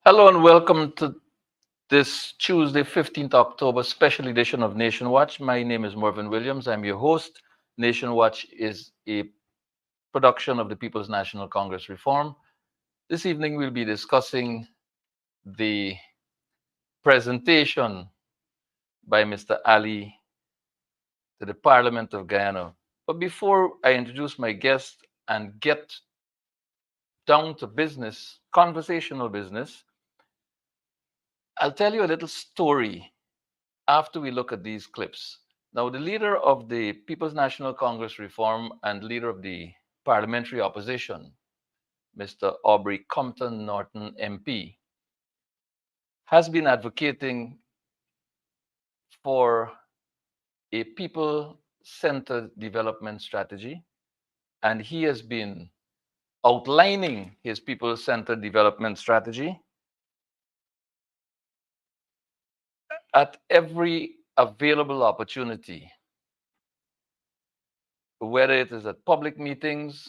Hello and welcome to this Tuesday, 15th October special edition of Nation Watch. My name is Mervyn Williams. I'm your host. Nation Watch is a production of the People's National Congress Reform. This evening we'll be discussing the presentation by Mr. Ali to the Parliament of Guyana. But before I introduce my guest and get down to business, conversational business, I'll tell you a little story after we look at these clips. Now, the leader of the People's National Congress Reform and leader of the parliamentary opposition, Mr. Aubrey Compton Norton MP, has been advocating for a people-centered development strategy, and he has been outlining his people-centered development strategy at every available opportunity, whether it is at public meetings,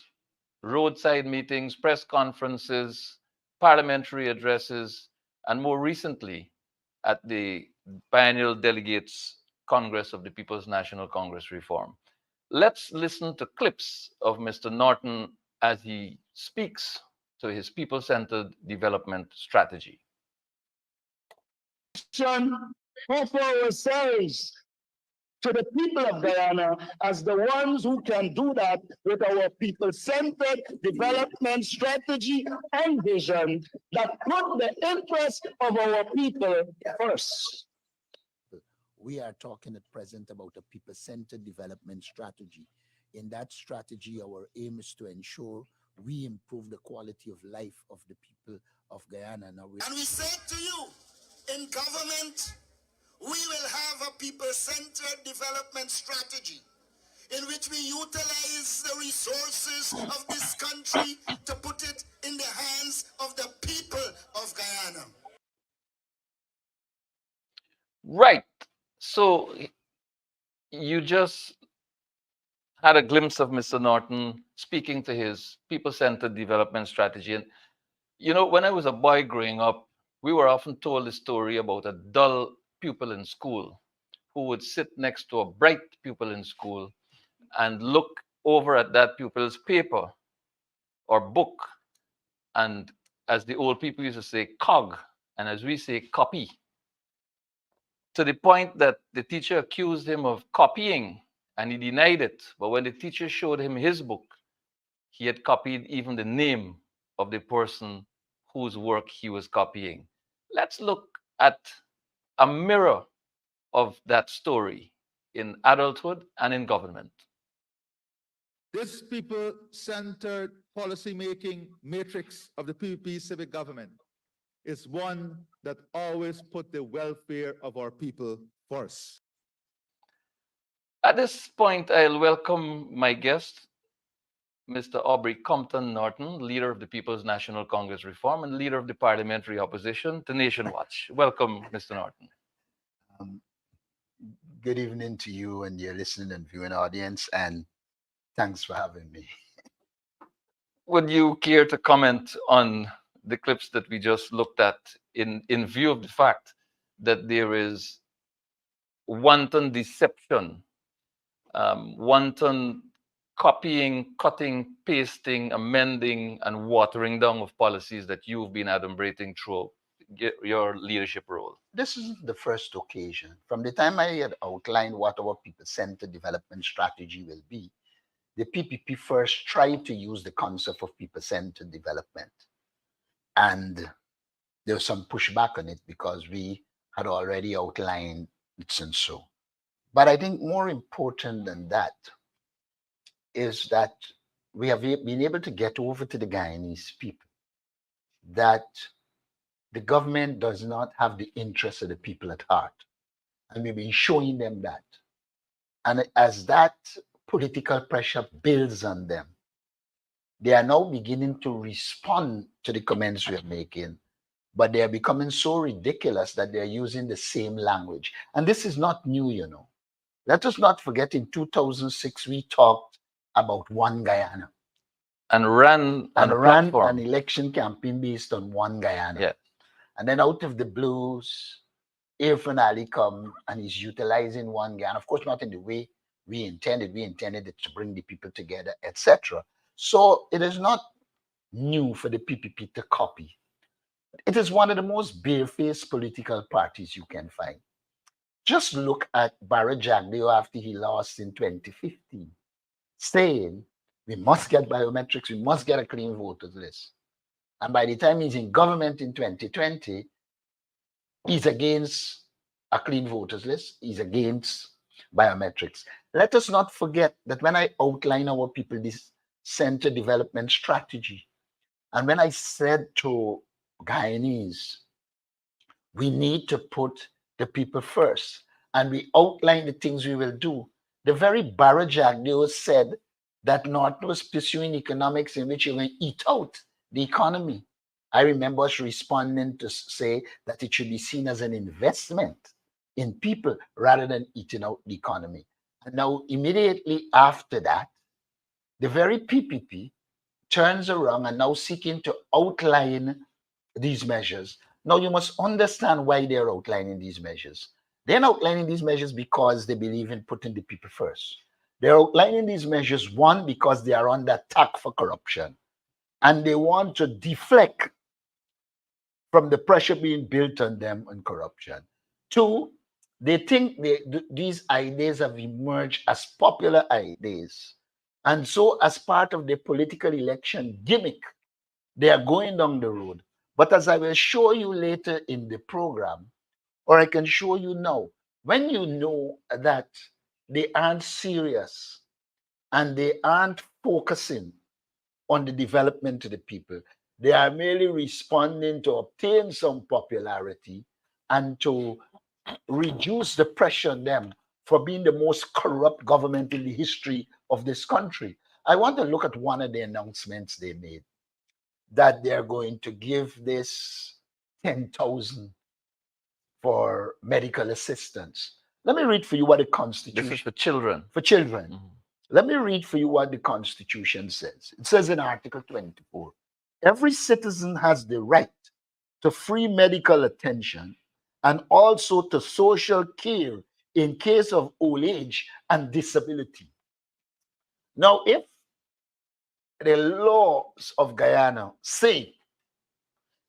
roadside meetings, press conferences, parliamentary addresses, and more recently at the biennial delegates Congress of the People's National Congress Reform. Let's listen to clips of Mr. Norton as he speaks to his people-centered development strategy. Offer ourselves to the people of Guyana as the ones who can do that with our people-centered development strategy and vision that put the interest of our people first. We are talking at present about a people-centered development strategy. In that strategy, our aim is to ensure we improve the quality of life of the people of Guyana. And we say to you, in government, we will have a people-centered development strategy in which we utilize the resources of this country to put it in the hands of the people of Guyana. Right. So you just had a glimpse of Mr. Norton speaking to his people-centered development strategy. And, you know, when I was a boy growing up, we were often told the story about a dull pupil in school who would sit next to a bright pupil in school and look over at that pupil's paper or book. And as the old people used to say, cog, and as we say, copy. To the point that the teacher accused him of copying and he denied it. But when the teacher showed him his book, he had copied even the name of the person whose work he was copying. Let's look at a mirror of that story in adulthood and in government. This people-centered policy-making matrix of the PPP civic government is one that always put the welfare of our people first. At this point, I'll welcome my guest, Mr. Aubrey Norton, leader of the People's National Congress Reform and leader of the parliamentary opposition to Nation Watch. Welcome, Mr. Norton. Um, Good evening to you and your listening and viewing audience, and thanks for having me. Would you care to comment on the clips that we just looked at in view of the fact that there is wanton deception, wanton copying, cutting, pasting, amending, and watering down of policies that you've been adumbrating through your leadership role? This isn't the first occasion. From the time I had outlined what our people-centered development strategy will be, the PPP first tried to use the concept of people-centered development. And there was some pushback on it because we had already outlined it and so. But I think more important than that is that we have been able to get over to the Guyanese people that the government does not have the interests of the people at heart. And we've been showing them that. And as that political pressure builds on them, they are now beginning to respond to the comments we are making, but they are becoming so ridiculous that they're using the same language. And this is not new, you know. Let us not forget in 2006, we talked about one Guyana. And ran on a ran platform. an election campaign based on one Guyana. Yeah. And then out of the blues, Irfan Ali come and he's utilizing one Guyana. Of course, not in the way we intended. We intended it to bring the people together, etc. So it is not new for the PPP to copy. It is one of the most barefaced political parties you can find. Just look at Barra Jagdeo after he lost in 2015, saying we must get biometrics, we must get a clean voters list. And by the time he's in government in 2020, he's against a clean voters list, he's against biometrics. Let us not forget that when I outline our people this center development strategy, and when I said to Guyanese, we need to put the people first, and we outline the things we will do. The very Barra Jagdeo said that Norton was pursuing economics in which you're going to eat out the economy. I remember us responding to say that it should be seen as an investment in people rather than eating out the economy. And now, immediately after that, the very PPP turns around and now seeking to outline these measures. Now, you must understand why they're outlining these measures. They're not outlining these measures because they believe in putting the people first. They're outlining these measures, one, because they are under attack for corruption, and they want to deflect from the pressure being built on them on corruption. Two, they think these ideas have emerged as popular ideas. And so, as part of the political election gimmick, they are going down the road. But as I will show you later in the program, or I can show you now, when you know that they aren't serious and they aren't focusing on the development of the people, they are merely responding to obtain some popularity and to reduce the pressure on them for being the most corrupt government in the history of this country. I want to look at one of the announcements they made, that they're going to give this 10,000 for medical assistance. Let me read for you what the Constitution... This is for children. For children. Mhm. Let me read for you what the Constitution says. It says in Article 24, every citizen has the right to free medical attention and also to social care in case of old age and disability. Now, if the laws of Guyana say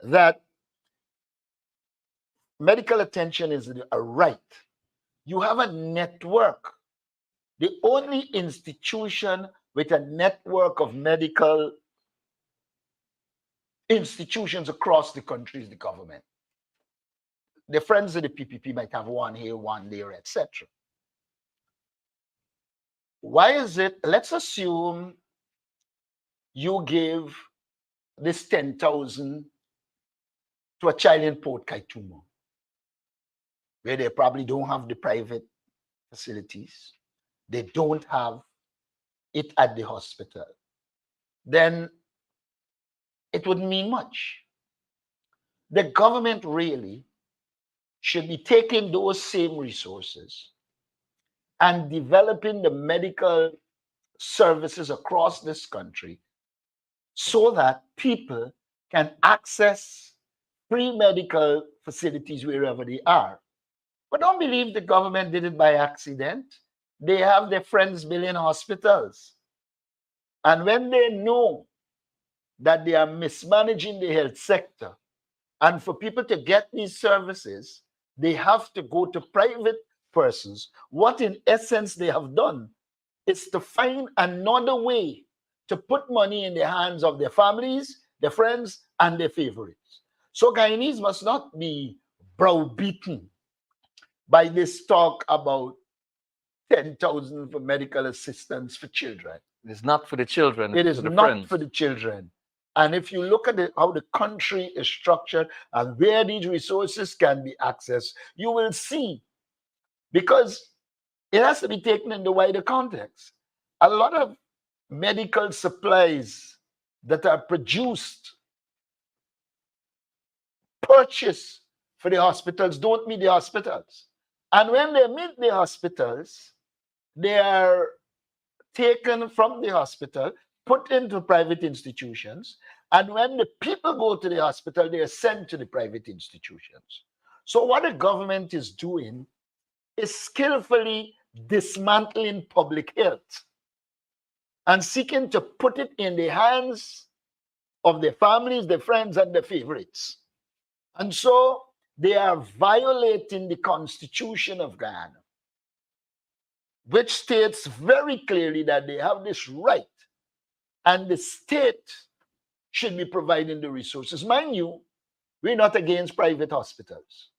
that medical attention is a right, you have a network. The only institution with a network of medical institutions across the country is the government. The friends of the PPP might have one here, one there, etc. Why is it? Let's assume you give this 10,000 to a child in Port Kaitumo, where they probably don't have the private facilities. They don't have it at the hospital. Then it wouldn't mean much. The government really should be taking those same resources and developing the medical services across this country so that people can access free medical facilities wherever they are. But don't believe the government did it by accident. They have their friends building hospitals. And when they know that they are mismanaging the health sector, and for people to get these services, they have to go to private persons. What in essence they have done is to find another way to put money in the hands of their families, their friends, and their favorites. So Guyanese must not be browbeaten by this talk about 10,000 for medical assistance for children. It's not for the children. It it's is for the not friends. for the children. And if you look at how the country is structured and where these resources can be accessed, you will see, because it has to be taken in the wider context. A lot of medical supplies that are produced, purchased for the hospitals, don't meet the hospitals. And when they meet the hospitals, they are taken from the hospital, put into private institutions, and when the people go to the hospital, they are sent to the private institutions. So what the government is doing is skillfully dismantling public health and seeking to put it in the hands of their families, their friends, and their favorites. And so they are violating the Constitution of Guyana, which states very clearly that they have this right and the state should be providing the resources. Mind you, we're not against private hospitals.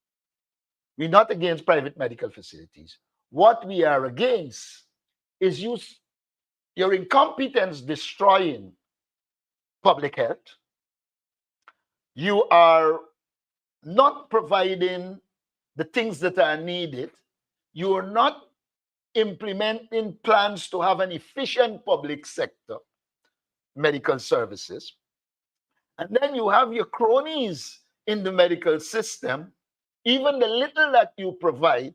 We're not against private medical facilities. What we are against is your incompetence destroying public health. You are not providing the things that are needed. You are not implementing plans to have an efficient public sector medical services. And then you have your cronies in the medical system. Even the little that you provide,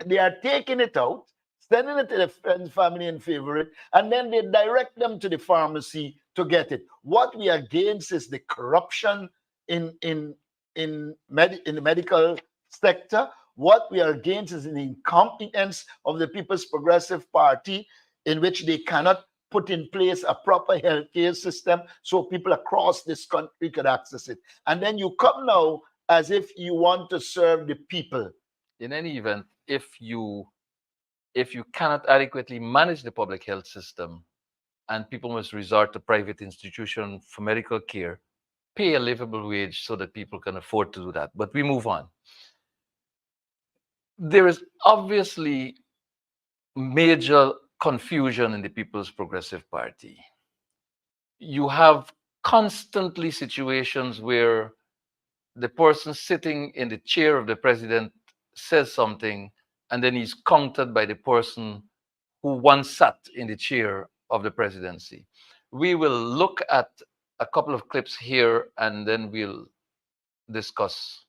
they are taking it out, sending it to the friends, family, and favorite, and then they direct them to the pharmacy to get it. What we are against is the corruption in the medical sector. What we are against is the incompetence of the People's Progressive Party, in which they cannot put in place a proper healthcare system so people across this country could access it. And then you come now as if you want to serve the people. In any event, if you cannot adequately manage the public health system and people must resort to private institutions for medical care, pay a livable wage so that people can afford to do that. But we move on. There is obviously major confusion in the People's Progressive Party. You have constantly situations where the person sitting in the chair of the president says something, and then he's countered by the person who once sat in the chair of the presidency. We will look at a couple of clips here, and then we'll discuss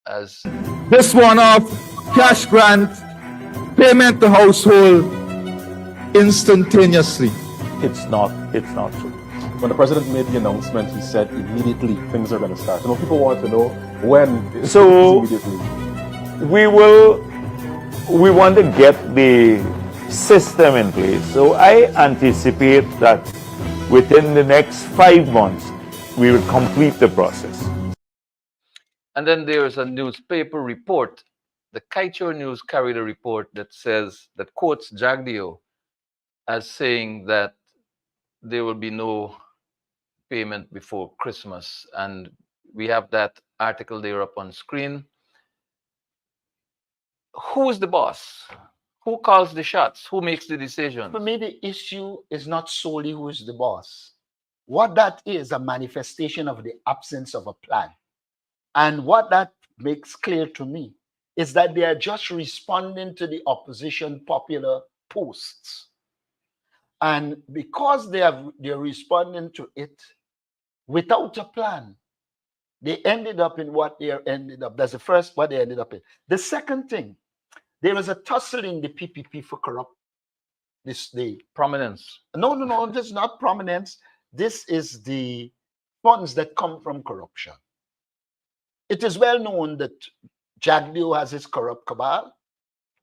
as This one-off cash grant payment to household instantaneously. It's not true. When the president made the announcement, he said immediately things are going to start. People want to know when. So immediately. we want to get the system in place. So I anticipate that within the next 5 months, we will complete the process. And then there's a newspaper report. The Kaichor News carried a report that says, that quotes Jagdeo as saying that there will be no payment before Christmas. And we have that article there up on screen. Who is the boss? Who calls the shots? Who makes the decisions? For me, the issue is not solely who is the boss. What that is a manifestation of the absence of a plan. And what that makes clear to me is that they are just responding to the opposition popular posts. And because they're responding to it without a plan, they ended up in what they ended up. That's the first what they ended up in. The second thing, there is a tussle in the PPP for corrupt this day. Prominence. No, this is not prominence. This is the funds that come from corruption. It is well known that Jagdeo has his corrupt cabal,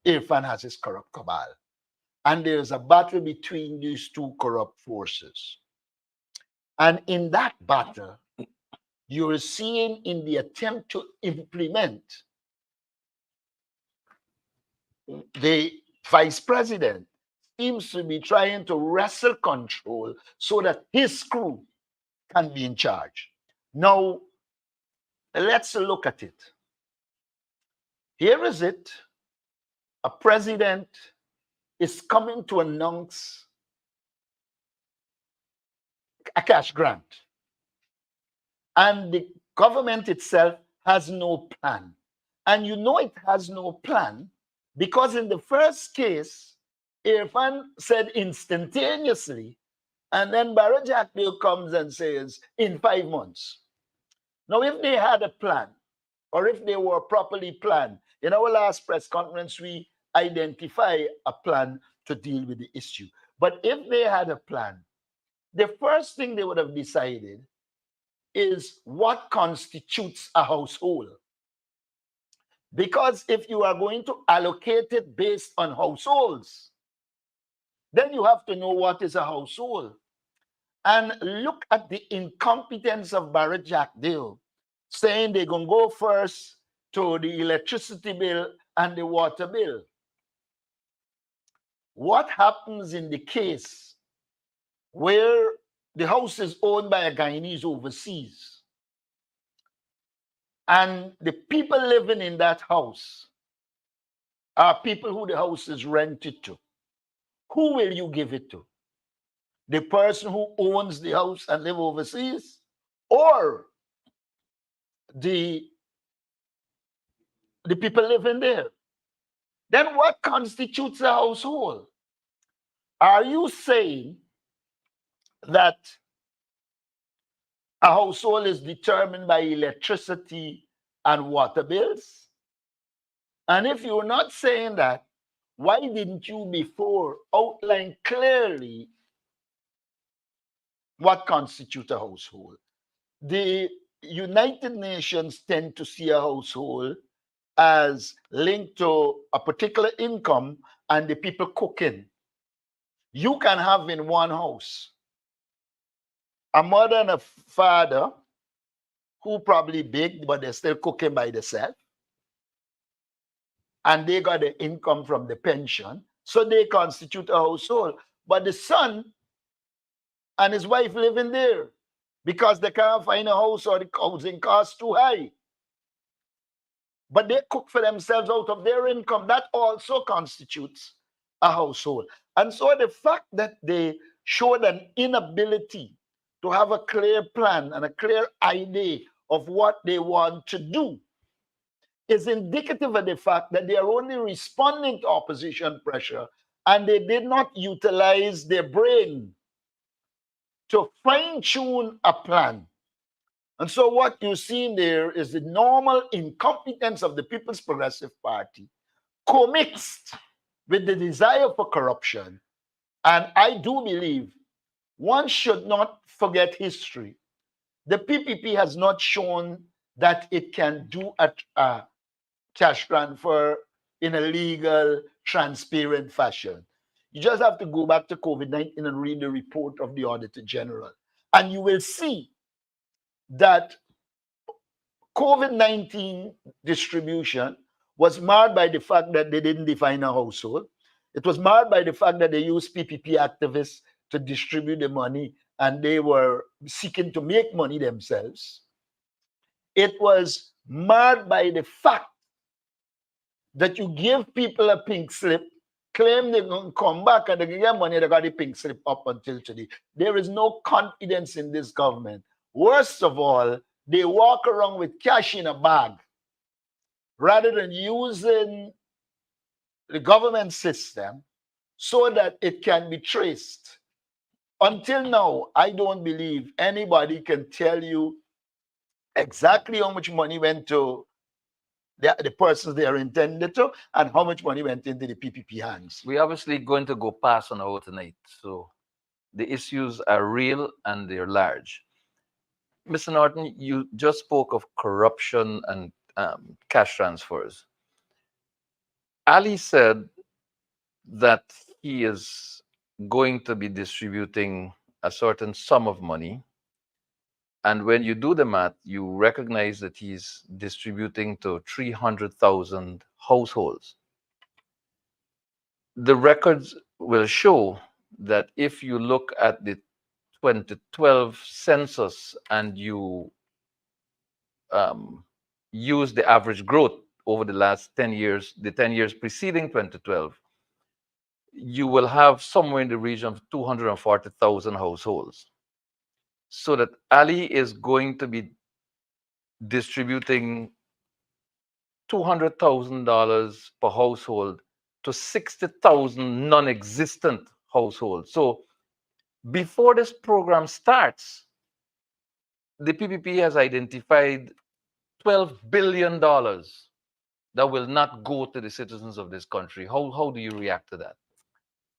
Irfan has his corrupt cabal. And there's a battle between these two corrupt forces. And in that battle, you're seeing in the attempt to implement the vice president seems to be trying to wrestle control so that his crew can be in charge. Now, let's look at it. Here is it. A president is coming to announce a cash grant. And the government itself has no plan. And you know it has no plan because in the first case, Irfan said instantaneously, and then Jagdeo comes and says, in 5 months. Now, if they had a plan, or if they were properly planned, in our last press conference, we identify a plan to deal with the issue. But if they had a plan, the first thing they would have decided is what constitutes a household. Because if you are going to allocate it based on households, then you have to know what is a household. And look at the incompetence of Barrett Jagdeo, saying they're going to go first to the electricity bill and the water bill. What happens in the case where the house is owned by a Guyanese overseas and the people living in that house are people who the house is rented to? Who will you give it to? The person who owns the house and live overseas, or the people living there? Then what constitutes a household? Are you saying that a household is determined by electricity and water bills? And if you're not saying that, why didn't you before outline clearly what constitutes a household? The United Nations tend to see a household as linked to a particular income and the people cooking. You can have in one house a mother and a father who probably baked, but they're still cooking by themselves. And they got the income from the pension. So they constitute a household. But the son and his wife living there because they can't find a house or the housing cost too high. But they cook for themselves out of their income. That also constitutes a household. And so the fact that they showed an inability to have a clear plan and a clear idea of what they want to do is indicative of the fact that they are only responding to opposition pressure and they did not utilize their brain to fine-tune a plan. And so what you're seeing there is the normal incompetence of the People's Progressive Party co-mixed with the desire for corruption. And I do believe one should not forget history. The PPP has not shown that it can do a cash transfer in a legal, transparent fashion. You just have to go back to COVID-19 and read the report of the Auditor General. And you will see that COVID-19 distribution was marred by the fact that they didn't define a household. It was marred by the fact that they used PPP activists to distribute the money and they were seeking to make money themselves. It was marred by the fact that you give people a pink slip, claim they're going to come back and they can get money, they got the pink slip up until today. There is no confidence in this government. Worst of all, they walk around with cash in a bag rather than using the government system so that it can be traced. Until now, I don't believe anybody can tell you exactly how much money went to the persons they are intended to and how much money went into the PPP hands. We're obviously going to go past an hour tonight, so the issues are real and they're large. Mr. Norton, you just spoke of corruption and cash transfers. Ali said that he is going to be distributing a certain sum of money. And when you do the math, you recognize that he's distributing to 300,000 households. The records will show that if you look at the 2012 census and you use the average growth over the last 10 years, the 10 years preceding 2012, you will have somewhere in the region of 240,000 households. So that Ali is going to be distributing $200,000 per household to 60,000 non-existent households. So before this program starts, the PPP has identified $12 billion that will not go to the citizens of this country. How do you react to that?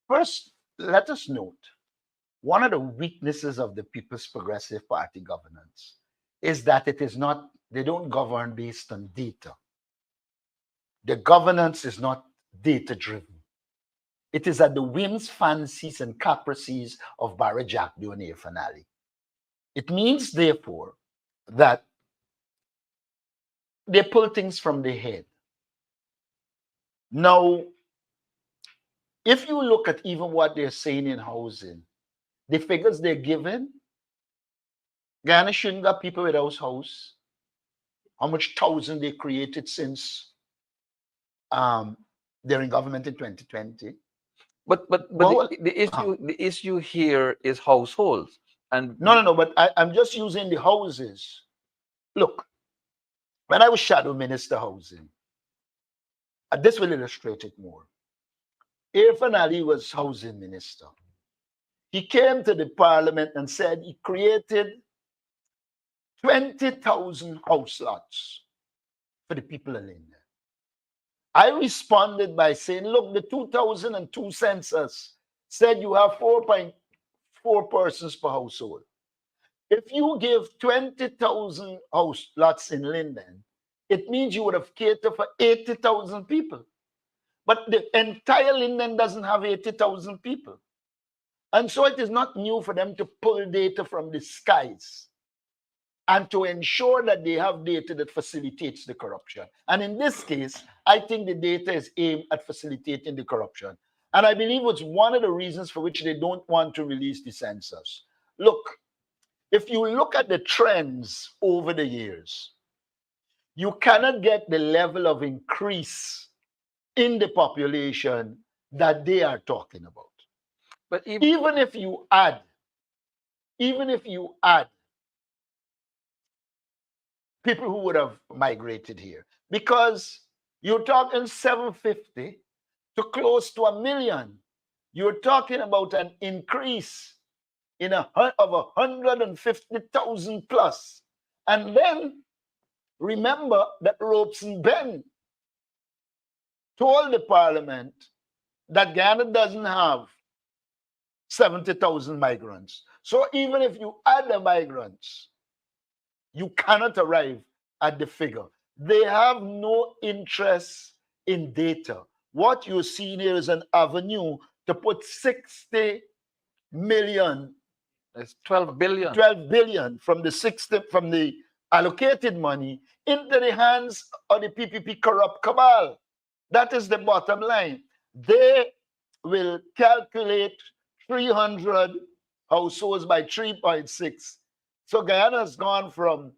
First, let us note, one of the weaknesses of the People's Progressive Party governance is that it is not, they don't govern based on data. The governance is not data-driven. It is at the whims, fancies, and caprices of Barry Jack Dionne Fanali. It means, therefore, that they pull things from the head. Now, if you look at even what they're saying in housing, the figures they're given, Ghana shouldn't got people without house. How much thousand they created since they're in government in 2020. But Well, the issue here is households. And no, but I'm just using the houses. Look, when I was shadow minister housing, this will illustrate it more. Irfan Ali was housing minister. He came to the parliament and said he created 20,000 house lots for the people of Linden. I responded by saying, look, the 2002 census said you have 4.4 persons per household. If you give 20,000 house lots in Linden, it means you would have catered for 80,000 people. But the entire Linden doesn't have 80,000 people. And so it is not new for them to pull data from the skies and to ensure that they have data that facilitates the corruption. And in this case, I think the data is aimed at facilitating the corruption. And I believe it's one of the reasons for which they don't want to release the census. Look, if you look at the trends over the years, you cannot get the level of increase in the population that they are talking about. but Even if you add people who would have migrated here, because you're talking 750 to close to 1 million. You're talking about an increase of 150,000 plus. And then remember that Robeson Ben told the parliament that Ghana doesn't have 70,000 migrants. So even if you add the migrants, you cannot arrive at the figure. They have no interest in data. What you're seeing here is an avenue to put 60 million, it's 12 billion. 12 billion from the allocated money into the hands of the PPP corrupt cabal. That is the bottom line. They will calculate 300 households by 3.6. So Guyana has gone from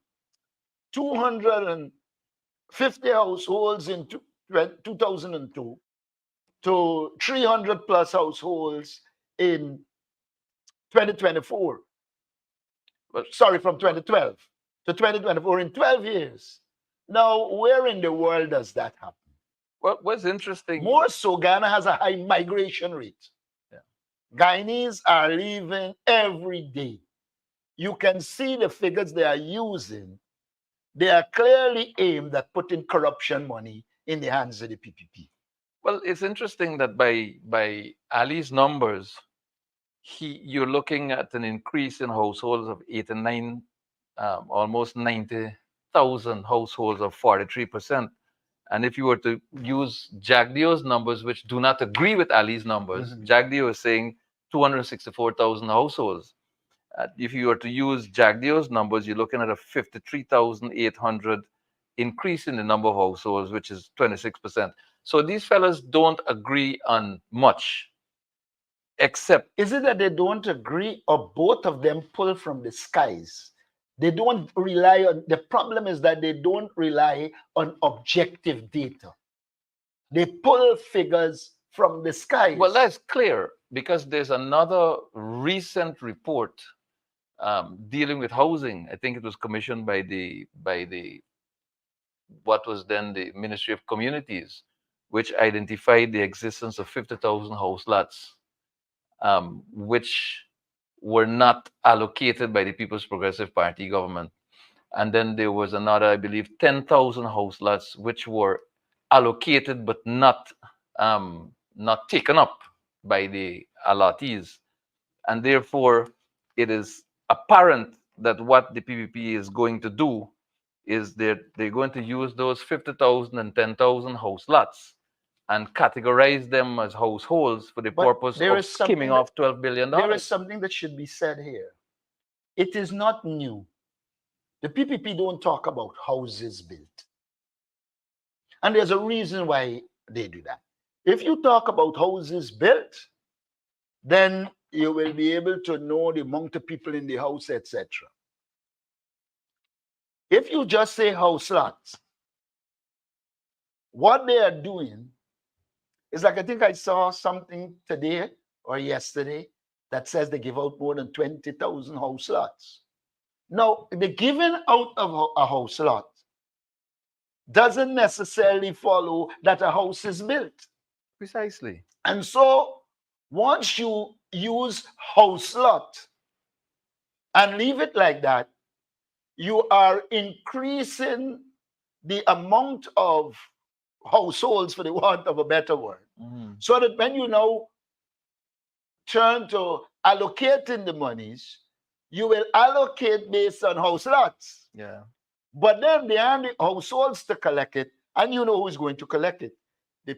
250 households in 2002 to 300 plus households in 2024. Sorry, from 2012 to 2024 in 12 years. Now, where in the world does that happen? Well, what's interesting? More so, Ghana has a high migration rate. Yeah. Guyanese are leaving every day. You can see the figures they are using. They are clearly aimed at putting corruption money in the hands of the PPP. Well, it's interesting that by Ali's numbers, you're looking at an increase in households of 89, almost 90,000 households of 43%. And if you were to use Jagdio's numbers, which do not agree with Ali's numbers, Jagdio is saying 264,000 households. If you were to use Jagdio's numbers, you're looking at a 53,800 increase in the number of households, which is 26%. So these fellas don't agree on much, except Is it that they don't agree or both of them pull from the skies? They don't rely on, the problem is that they don't rely on objective data. They pull figures from the skies. well, that's clear because there's another recent report dealing with housing. I think it was commissioned by the what was then the Ministry of Communities, which identified the existence of 50,000 house lots, which were not allocated by the People's Progressive Party government. And then there was another, I believe, 10,000 house lots which were allocated but not taken up by the allottees. And therefore, it is apparent that what the PPP is going to do is that they're going to use those 50,000 and 10,000 house lots and categorize them as households for the But purpose there of is something skimming that- off $12 billion. There is something that should be said here. It is not new. The PPP don't talk about houses built. And there's a reason why they do that. If you talk about houses built, then you will be able to know the amount of people in the house, etc. If you just say house lots, what they are doing is like, I think I saw something today or yesterday that says they give out more than 20,000 house lots. Now, the giving out of a house lot doesn't necessarily follow that a house is built. Precisely. And so once you use house lot and leave it like that, you are increasing the amount of households, for the want of a better word. So that when you now turn to allocating the monies, you will allocate based on house lots. Yeah. But then there are the households to collect it, and you know who's going to collect it. The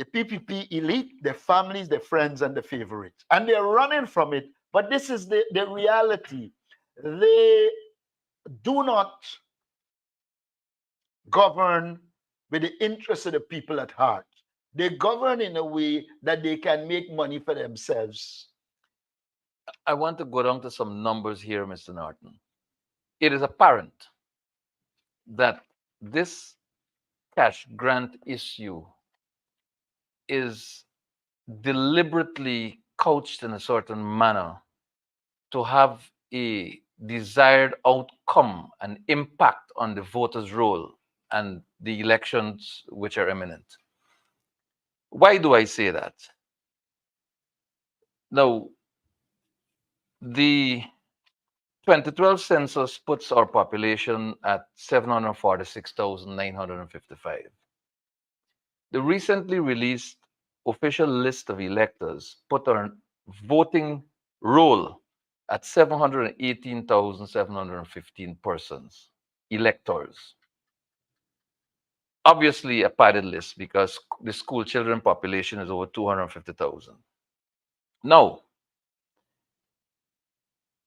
PPP elite, their families, their friends, and the favorites. And they're running from it. But this is the reality. They do not govern with the interests of the people at heart. They govern in a way that they can make money for themselves. I want to go down to some numbers here, Mr. Norton. It is apparent that this cash grant issue is deliberately couched in a certain manner to have a desired outcome and impact on the voters' roll and the elections which are imminent. Why do I say that? Now, the 2012 census puts our population at 746,955. The recently released official list of electors put our voting roll at 718,715 persons, electors. Obviously a padded list because the school children population is over 250,000. Now,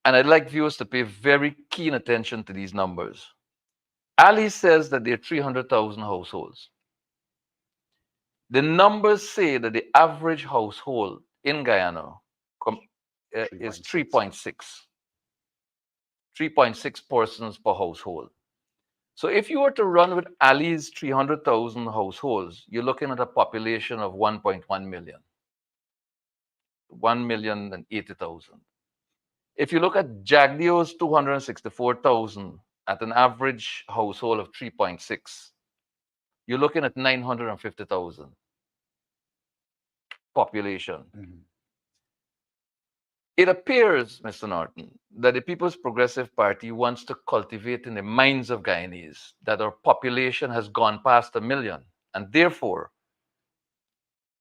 and I'd like viewers to pay very keen attention to these numbers. Ali says that there are 300,000 households. The numbers say that the average household in Guyana is 3.6. 3.6 persons per household. So if you were to run with Ali's 300,000 households, you're looking at a population of 1.1 million. 1,080,000. If you look at Jagdio's 264,000 at an average household of 3.6, you're looking at 950,000 population. Mhm. It appears, Mr. Norton, that the People's Progressive Party wants to cultivate in the minds of Guyanese that our population has gone past 1 million, and therefore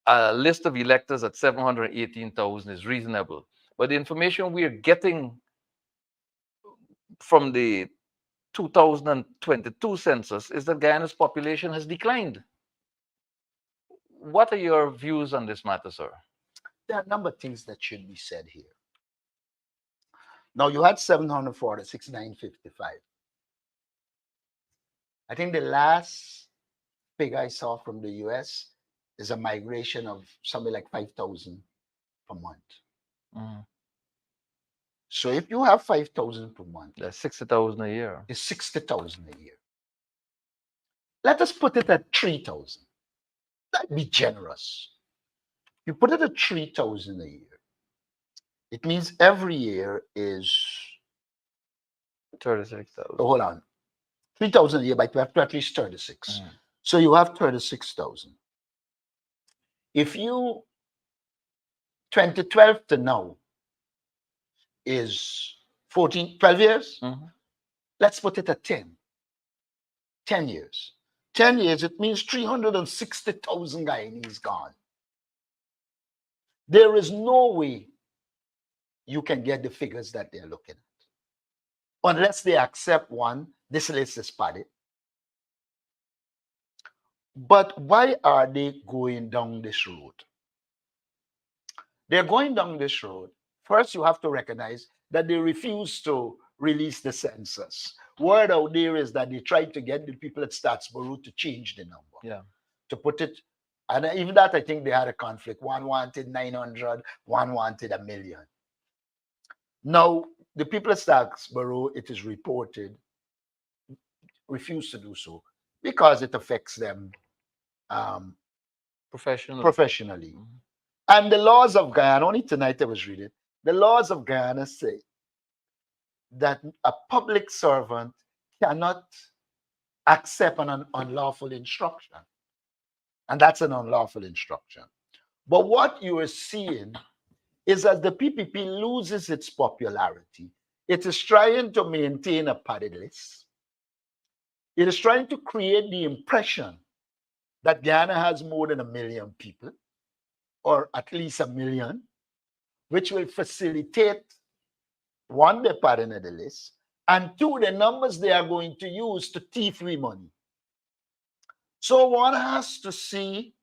a list of electors at 718,000 is reasonable. But the information we are getting from the 2022 census is that Guyana's population has declined. What are your views on this matter, sir? There are a number of things that should be said here. Now, you had 746, 955. I think the last figure I saw from the US is a migration of something like 5,000 per month. Mm. So if you have 5,000 per month, That's 60,000 a year. it's 60,000 a year. Let us put it at 3,000. That'd be generous. You put it at 3,000 a year. It means every year is, 36,000. hold on, 3,000 a year, but you have to at least 36. Mm. So you have 36,000. If you, 2012 to now is 12 years, Mhm. let's put it at 10. 10 years. 10 years, it means 360,000 Guyanese gone. There is no way you can get the figures that they're looking at. Unless they accept one, this list is padded. But why are they going down this road? They're going down this road. First, you have to recognize that they refuse to release the census. Word out there is that they tried to get the people at Statsboro to change the number. Yeah. To put it, and even that, I think they had a conflict. One wanted 900, one wanted 1 million. Now, the people at Statsboro, it is reported, refuse to do so because it affects them Professional. professionally. Mhm. And the laws of Guyana, only tonight I was reading, the laws of Guyana say that a public servant cannot accept an unlawful instruction. And that's an unlawful instruction. But what you are seeing is as the PPP loses its popularity, it is trying to maintain a padded list. It is trying to create the impression that Guyana has more than 1 million people, or at least 1 million, which will facilitate, one, the padding of the list, and two, the numbers they are going to use to thief free money. So one has to see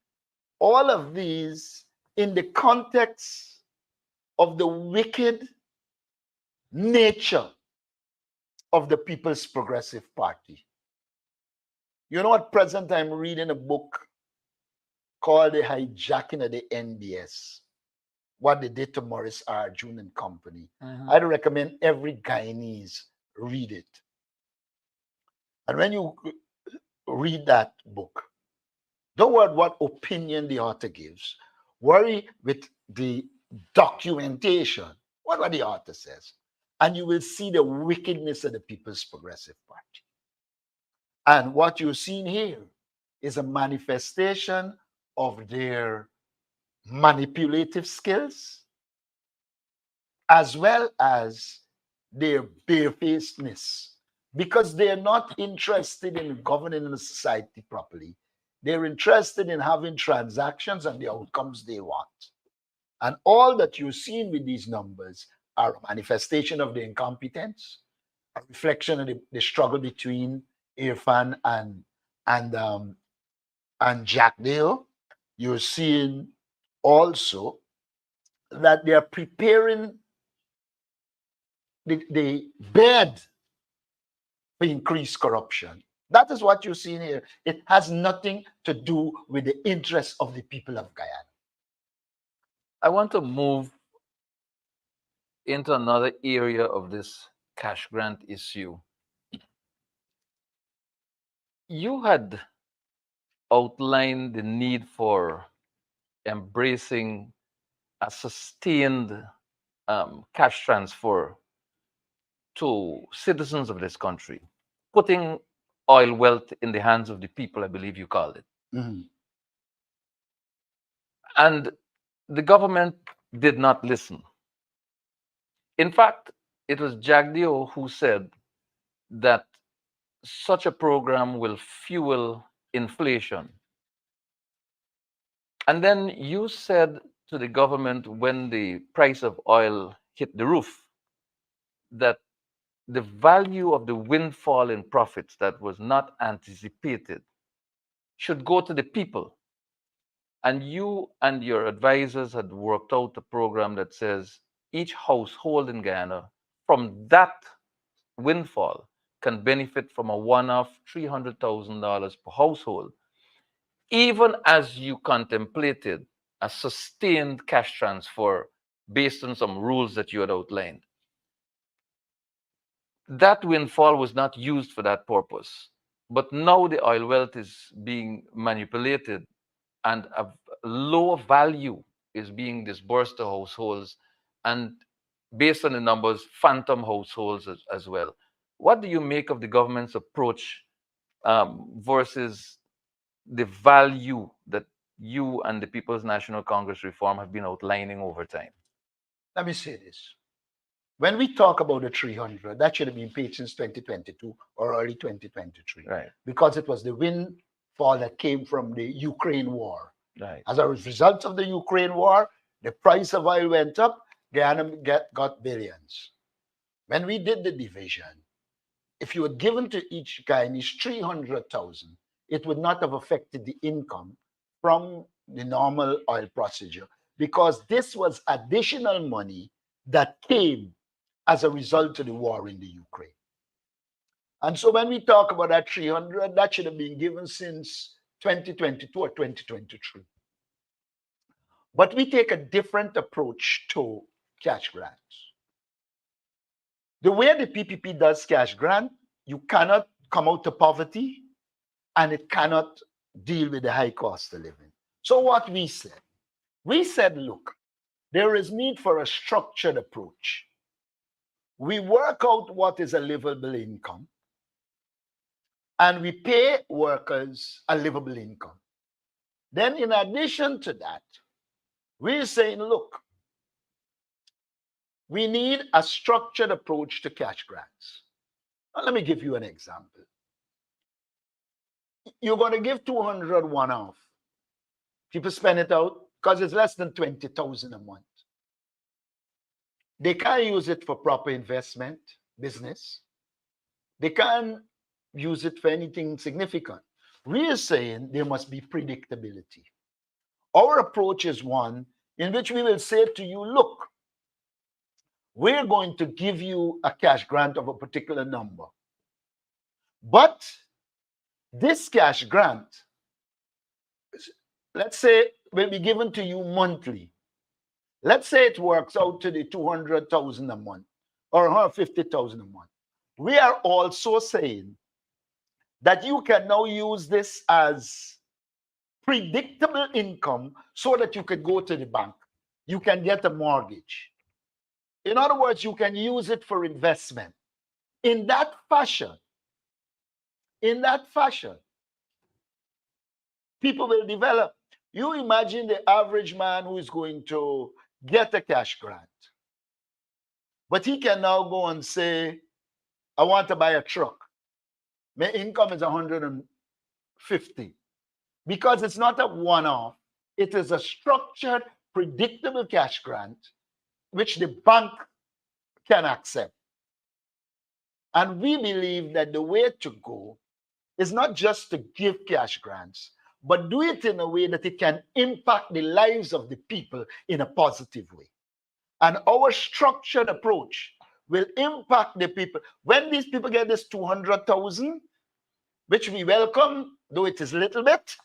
all of these in the context of the wicked nature of the People's Progressive Party. You know, at present, I'm reading a book called The Hijacking of the NBS, what they did to Maurice R. June and Company. Mhm. I'd recommend every Guyanese read it. And when you read that book, don't worry what opinion the author gives. Worry with the documentation, what the author says. And you will see the wickedness of the People's Progressive Party. And what you're seeing here is a manifestation of their manipulative skills, as well as their barefacedness, because they're not interested in governing the society properly. They're interested in having transactions and the outcomes they want. And all that you're seeing with these numbers are a manifestation of the incompetence, a reflection of the struggle between Irfan and Jack Dale. You're seeing also that they are preparing the bed for increased corruption. That is what you're seeing here. It has nothing to do with the interests of the people of Guyana. I want to move into another area of this cash grant issue. You had outlined the need for embracing a sustained cash transfer to citizens of this country, putting oil wealth in the hands of the people, I believe you call it. Mhm. And the government did not listen. In fact, it was Jagdeo who said that such a program will fuel inflation. And then you said to the government when the price of oil hit the roof that the value of the windfall in profits that was not anticipated should go to the people. And you and your advisors had worked out a program that says each household in Guyana from that windfall can benefit from a one-off $300,000 per household, even as you contemplated a sustained cash transfer based on some rules that you had outlined. That windfall was not used for that purpose. But now the oil wealth is being manipulated and a lower value is being disbursed to households, and based on the numbers, phantom households as well. What do you make of the government's approach versus the value that you and the People's National Congress reform have been outlining over time? Let me say this. When we talk about the 300, that should have been paid since 2022 or early 2023, Right, because it was the windfall that came from the Ukraine war. right. As a result of the Ukraine war, the price of oil went up, Guyana got billions. When we did the division, if you had given to each Guyanese 300,000, it would not have affected the income from the normal oil procedure, because this was additional money that came as a result of the war in the Ukraine. And so when we talk about that 300, that should have been given since 2022 or 2023. But we take a different approach to cash grants. The way the PPP does cash grant, you cannot come out of poverty and it cannot deal with the high cost of living. So what we said, look, there is need for a structured approach. We work out what is a livable income and we pay workers a livable income. Then in addition to that, we're saying, look, we need a structured approach to cash grants. Now, let me give you an example. You're going to give 200 one off. People spend it out because it's less than 20,000 a month. They can't use it for proper investment, business. They can't use it for anything significant. We are saying there must be predictability. Our approach is one in which we will say to you, look, we're going to give you a cash grant of a particular number. But this cash grant, let's say, will be given to you monthly. Let's say it works out to the 200,000 a month or 150,000 a month. We are also saying that you can now use this as predictable income so that you could go to the bank. You can get a mortgage. In other words, you can use it for investment. In that fashion, people will develop. You imagine the average man who is going to get a cash grant, but he can now go and say, I want to buy a truck. My income is 150. Because it's not a one-off, it is a structured, predictable cash grant which the bank can accept. And we believe that the way to go is not just to give cash grants, but do it in a way that it can impact the lives of the people in a positive way. And our structured approach will impact the people. When these people get this 200,000, which we welcome, though it is little bit,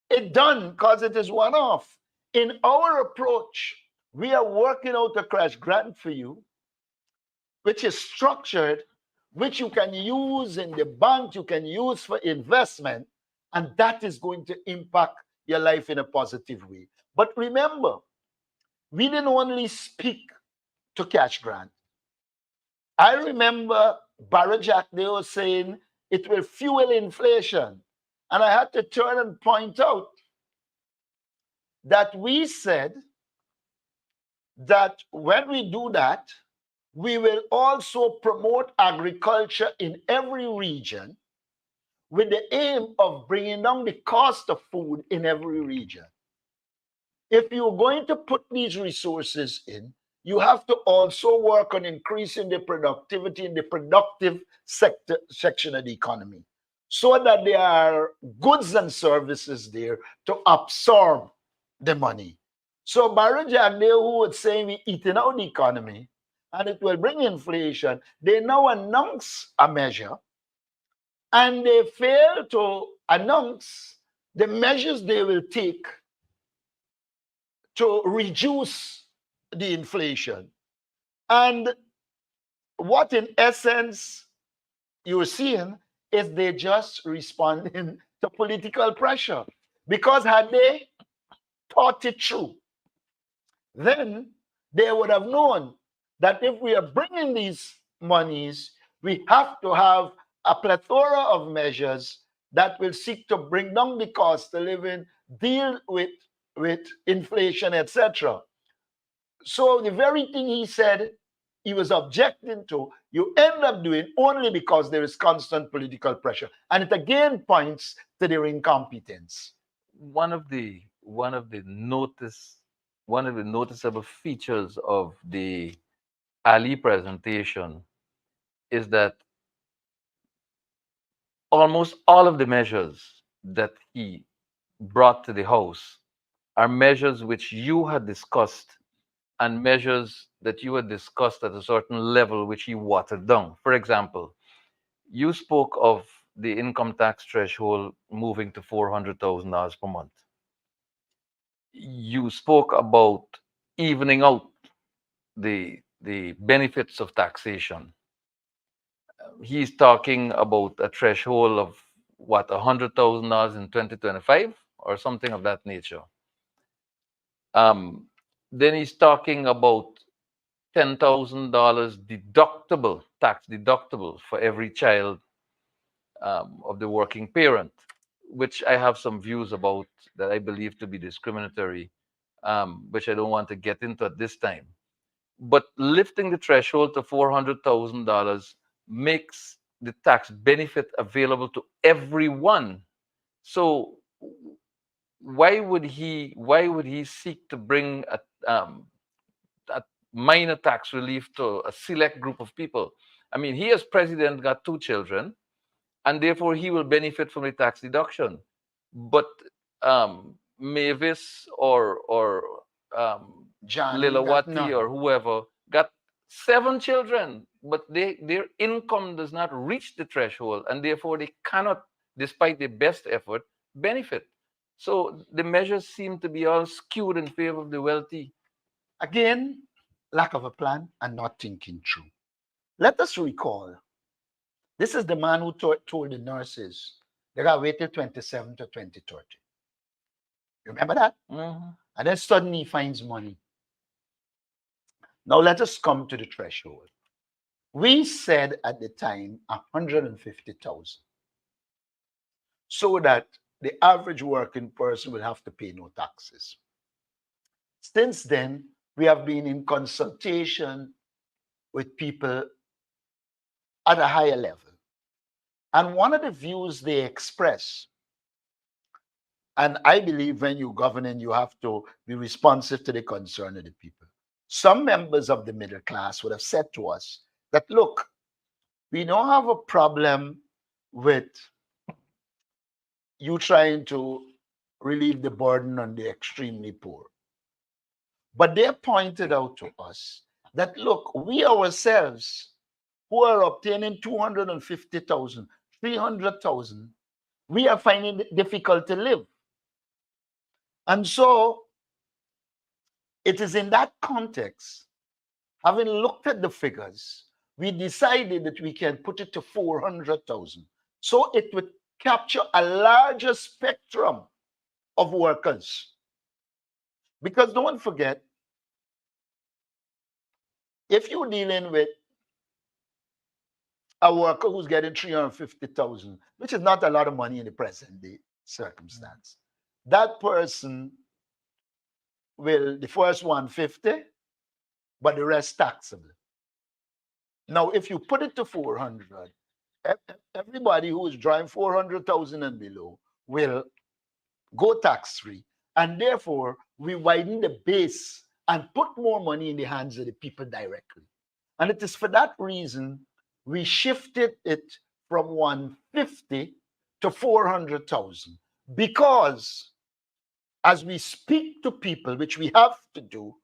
it done because it is one-off. In our approach, We are working out a crash grant for you, which is structured, which you can use in the bank, you can use for investment, and that is going to impact your life in a positive way. But remember, we didn't only speak to cash grant. I remember Barra Jack, they were saying it will fuel inflation. And I had to turn and point out that we said that when we do that, we will also promote agriculture in every region with the aim of bringing down the cost of food in every region. If you're going to put these resources in, you have to also work on increasing the productivity in the productive section of the economy so that there are goods and services there to absorb the money. So Barry Jagdale, who would say we eating out the economy and it will bring inflation, they now announce a measure and they fail to announce the measures they will take to reduce the inflation. And what in essence you're seeing is they just responding to political pressure. Because had they thought it through, then they would have known that if we are bringing these monies, we have to have a plethora of measures that will seek to bring down the cost of living, deal with inflation, etc. So the very thing he said he was objecting to, you end up doing only because there is constant political pressure. And it again points to their incompetence. One of the noticeable features of the Ali presentation is that almost all of the measures that he brought to the House are measures which you had discussed and measures that you had discussed at a certain level which he watered down. For example, you spoke of the income tax threshold moving to $400,000 per month. You spoke about evening out the benefits of taxation. He's talking about a threshold of what, $100,000 in 2025 or something of that nature. Then he's talking about $10,000 deductible, tax deductible for every child of the working parent, which I have some views about that I believe to be discriminatory, which I don't want to get into at this time. But lifting the threshold to $400,000 makes the tax benefit available to everyone. So why would he seek to bring a minor tax relief to a select group of people? I mean, he as president got 2 children, and therefore he will benefit from the tax deduction. But Mavis or Johnny got Lilawati none. or whoever got 7 children, but their income does not reach the threshold, and therefore they cannot, despite their best effort, benefit. So the measures seem to be all skewed in favor of the wealthy. Again, lack of a plan and not thinking through. Let us recall, this is the man who told the nurses they got to wait till 27 to 2030. You remember that? Mhm. And then suddenly he finds money. Now let us come to the threshold. We said at the time 150,000, so that the average working person will have to pay no taxes. Since then, we have been in consultation with people at a higher level. And one of the views they express, and I believe when you're governing, you have to be responsive to the concern of the people. Some members of the middle class would have said to us that, look, we don't have a problem with you trying to relieve the burden on the extremely poor. But they pointed out to us that, look, we ourselves who are obtaining 250,000, 300,000, we are finding it difficult to live. And so It is in that context, having looked at the figures, we decided that we can put it to 400,000. So it would capture a larger spectrum of workers. Because don't forget, if you're dealing with a worker who's getting 350,000, which is not a lot of money in the present day circumstance, that person will, the first 150, but the rest taxable. Now, if you put it to 400, everybody who is drawing 400,000 and below will go tax free. And therefore, we widen the base and put more money in the hands of the people directly. And it is for that reason we shifted it from 150 to 400,000. Because as we speak to people, which we have to do,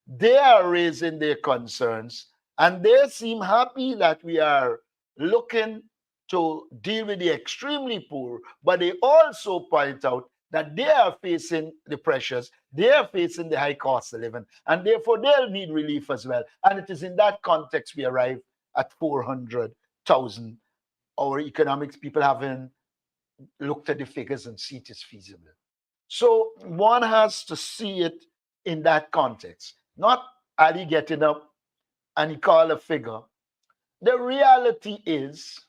they are raising their concerns and they seem happy that we are looking to deal with the extremely poor, but they also point out that they are facing the pressures, they are facing the high cost of living, and therefore they'll need relief as well. And it is in that context we arrive at 400,000. Our economics people haven't looked at the figures and see it is feasible. So one has to see it in that context, not Ali getting up and he call a figure. The reality is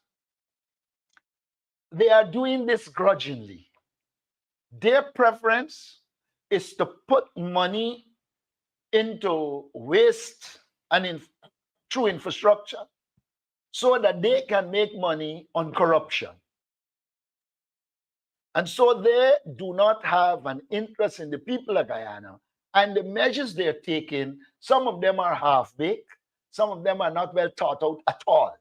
they are doing this grudgingly. Their preference is to put money into waste and through infrastructure so that they can make money on corruption. And so they do not have an interest in the people of Guyana. And the measures they're taking, some of them are half-baked, some of them are not well thought out at all.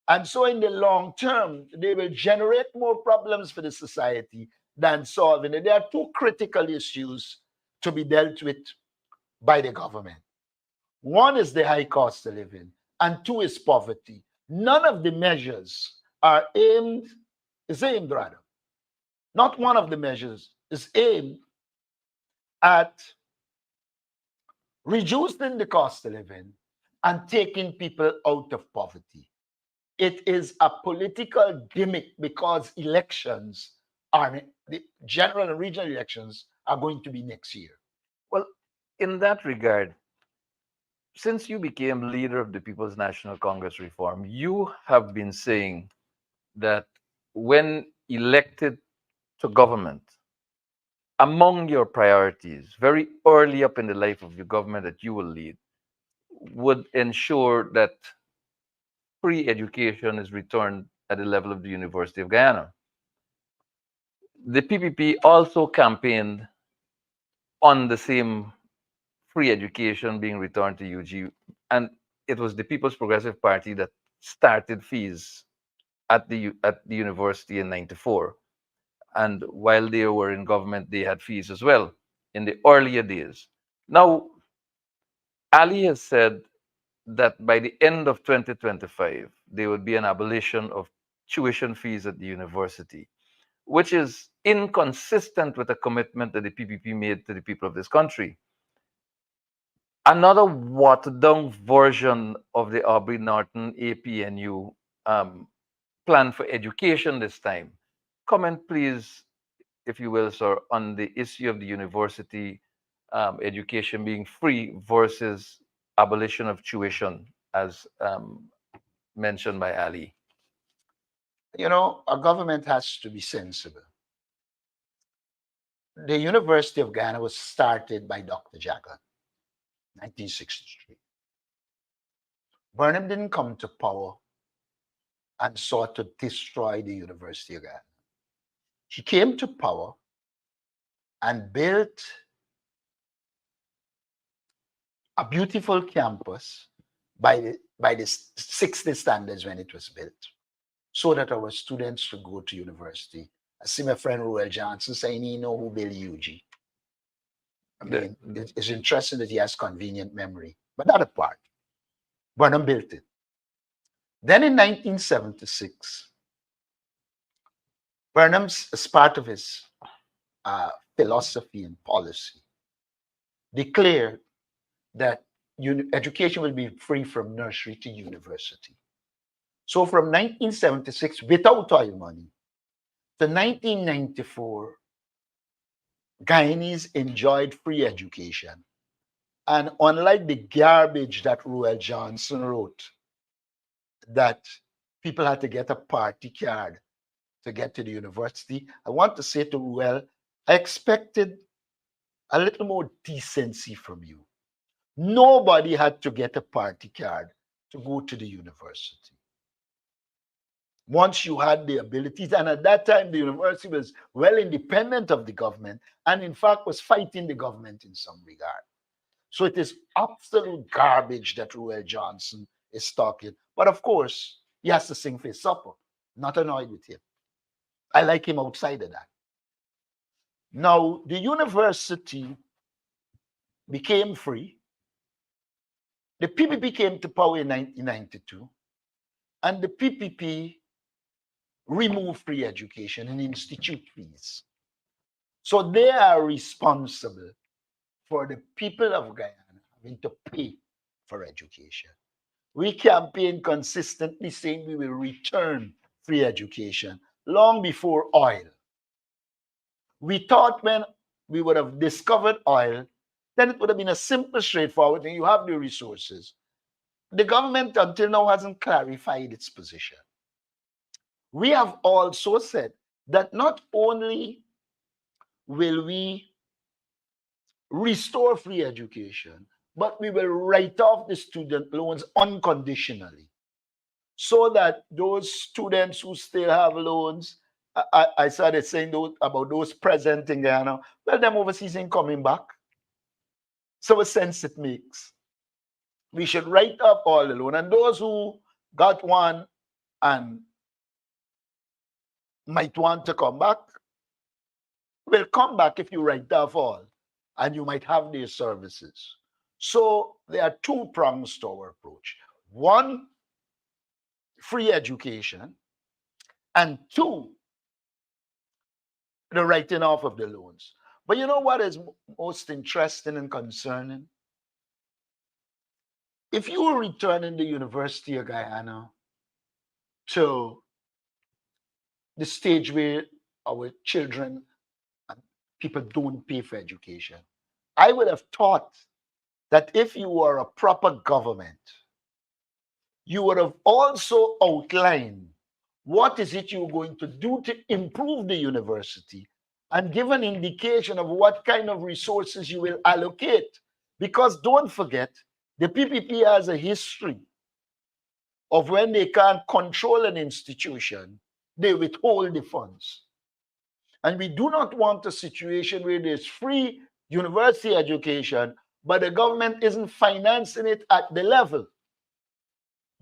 And so in the long term, they will generate more problems for the society than solving it. There are two critical issues to be dealt with by the government. One is the high cost of living, and two is poverty. None of the measures are aimed, not one of the measures is aimed at reducing the cost of living and taking people out of poverty. It is a political gimmick because elections are, the general and regional elections are going to be next year. Well, in that regard, since you became leader of the People's National Congress Reform, you have been saying that when elected to government, among your priorities, very early up in the life of your government that you will lead, would ensure that free education is returned at the level of the University of Guyana. The PPP also campaigned on the same free education being returned to UG, and it was the People's Progressive Party that started fees at the university in '94. And while they were in government, they had fees as well in the earlier days. Now, Ali has said that by the end of 2025, there would be an abolition of tuition fees at the university, which is inconsistent with the commitment that the PPP made to the people of this country. Another watered down version of the Aubrey Norton APNU plan for education this time. Comment, please, if you will, sir, on the issue of the university education being free versus abolition of tuition, as mentioned by Ali. You know, a government has to be sensible. The University of Ghana was started by Dr. Jagan, 1963. Burnham didn't come to power and sought to destroy the University of Ghana. He came to power and built a beautiful campus by the 60 standards when it was built, so that our students could go to university. I see my friend Roel Johnson saying he know who built UG. I mean, it's interesting that he has convenient memory, but that apart, Burnham built it. Then in 1976, Burnham, as part of his philosophy and policy, declared that education will be free from nursery to university. So from 1976, without oil money, to 1994, Guyanese enjoyed free education. And unlike the garbage that Ruel Johnson wrote, that people had to get a party card to get to the university, I want to say to Ruel, I expected a little more decency from you. Nobody had to get a party card to go to the university. Once you had the abilities, and at that time the university was well independent of the government, and in fact was fighting the government in some regard. So it is absolute garbage that Ruel Johnson is talking. But of course, he has to sing for his supper. Not annoyed with him. I like him outside of that. Now, the university became free. The PPP came to power in 1992, and the PPP removed free education and institute fees. So they are responsible for the people of Guyana having to pay for education. We campaigned consistently saying we will return free education long before oil. We thought when we would have discovered oil, then it would have been a simple, straightforward thing. You have the resources. The government until now hasn't clarified its position. We have also said that not only will we restore free education, but we will write off the student loans unconditionally, so that those students who still have loans, I started saying about those present in Guyana, well, them overseas ain't coming back. So what sense it makes? We should write off all the loan, and those who got one and might want to come back will come back if you write off all, and you might have their services. So there are two prongs to our approach. One, free education, and two, the writing off of the loans. But you know what is most interesting and concerning? If you were returning the University of Guyana to the stage where our children and people don't pay for education, I would have thought that if you were a proper government, you would have also outlined what is it you're going to do to improve the university and give an indication of what kind of resources you will allocate. Because don't forget, the PPP has a history of when they can't control an institution, they withhold the funds. And we do not want a situation where there's free university education, but the government isn't financing it at the level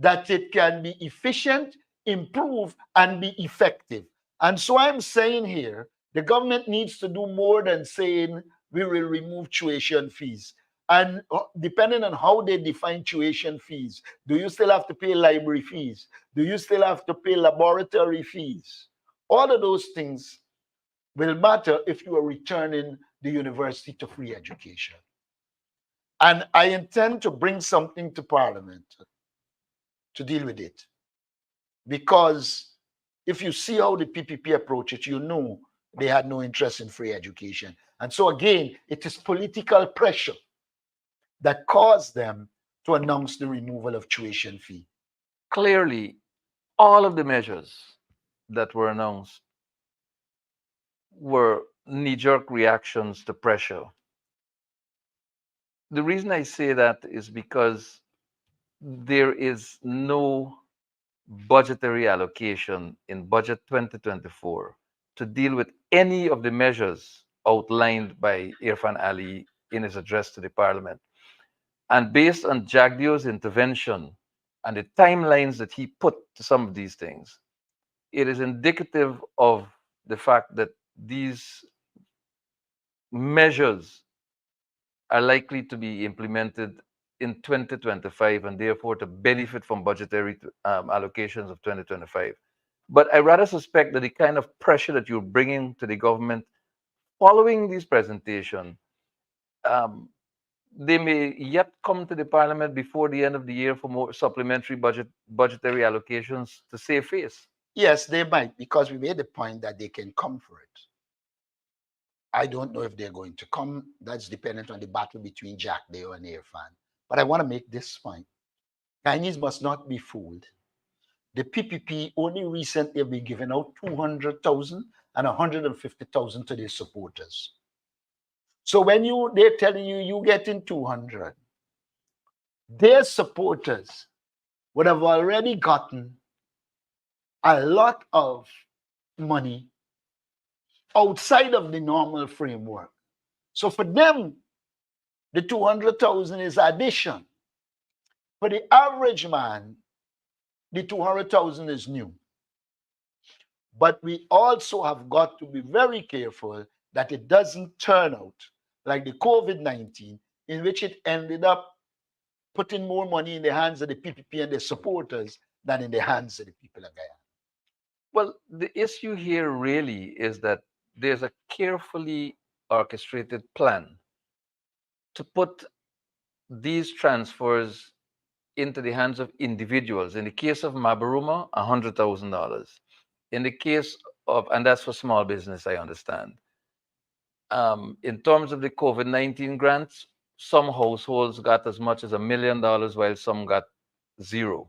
that it can be efficient, improve, and be effective. And so I'm saying here, the government needs to do more than saying we will remove tuition fees. And depending on how they define tuition fees, do you still have to pay library fees? Do you still have to pay laboratory fees? All of those things will matter if you are returning the university to free education. And I intend to bring something to Parliament to deal with it. Because if you see how the PPP approach it, you know they had no interest in free education. And so again, it is political pressure that caused them to announce the removal of tuition fee. Clearly, all of the measures that were announced were knee-jerk reactions to pressure. The reason I say that is because there is no budgetary allocation in budget 2024 to deal with any of the measures outlined by Irfan Ali in his address to the parliament. And based on Jagdio's intervention and the timelines that he put to some of these things, it is indicative of the fact that these measures are likely to be implemented in 2025 and therefore to benefit from budgetary allocations of 2025. But I rather suspect that the kind of pressure that you're bringing to the government following this presentation they may yet come to the parliament before the end of the year for more supplementary budgetary allocations to save face. Yes, they might, because we made the point that they can come for it. I don't know if they're going to come. That's dependent on the battle between Jack Deo and Irfan. But I want to make this point. Chinese must not be fooled. The PPP only recently have been giving out 200,000 and 150,000 to their supporters. So when they're telling you getting 200, their supporters would have already gotten a lot of money outside of the normal framework. So for them, the 200,000 is addition. For the average man, the 200,000 is new. But we also have got to be very careful that it doesn't turn out like the COVID-19, in which it ended up putting more money in the hands of the PPP and their supporters than in the hands of the people of Guyana. Well, the issue here really is that there's a carefully orchestrated plan to put these transfers into the hands of individuals. In the case of Mabaruma, $100,000. In the case of, and that's for small business, I understand. In terms of the COVID-19 grants, some households got as much as $1 million, while some got zero.